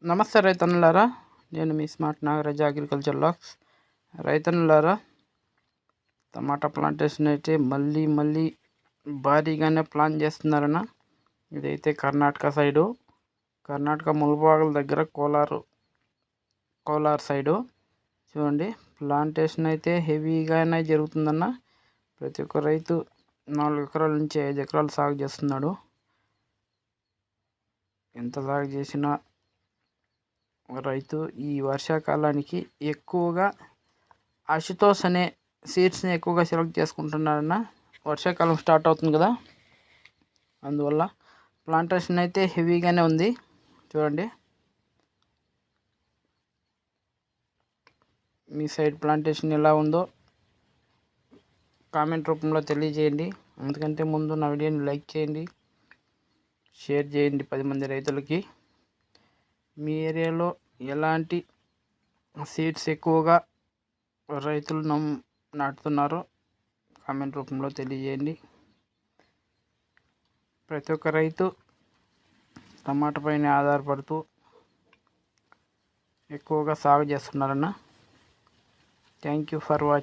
నమస్తే రైతన్నులారా, నేను మీ smart Nagaraj agriculture lakhs. రైతన్నులారా, టమాటా plantation అయితే మళ్ళీ భారీగానే ప్లాన్ చేస్తున్నారన్న. ఇదైతే కర్ణాటక సైడు, కర్ణాటక ముల్బాగల దగ్గర కోలార్ సైడు చూడండి. ప్లాంటేషన్ అయితే హెవీగానే జరుగుతుందన్న. ప్రతి ఒక్క రైతు 4 ఎకరాల నుంచి 5 ఎకరాలు సాగు చేస్తున్నాడు. ఎంత సాగు చేసినా రైతు ఈ వర్షాకాలానికి ఎక్కువగా అశుతోష్ అనే సీడ్స్ని ఎక్కువగా సెలెక్ట్ చేసుకుంటున్నారన్న. వర్షాకాలం స్టార్ట్ అవుతుంది కదా, అందువల్ల ప్లాంటేషన్ అయితే హెవీగానే ఉంది. చూడండి, మీ సైడ్ ప్లాంటేషన్ ఎలా ఉందో కామెంట్ రూపంలో తెలియజేయండి. అందుకంటే ముందు నా వీడియోని లైక్ చేయండి, షేర్ చేయండి 10 మంది రైతులకి. మీ ఏరియాలో ఎలాంటి సీడ్స్ ఎక్కువగా రైతులు నాటుతున్నారో కామెంట్ రూపంలో తెలియజేయండి. ప్రతి ఒక్క రైతు టమాటా పైన ఆధారపడుతూ ఎక్కువగా సాగు చేస్తున్నారన్న. Thank you for watching.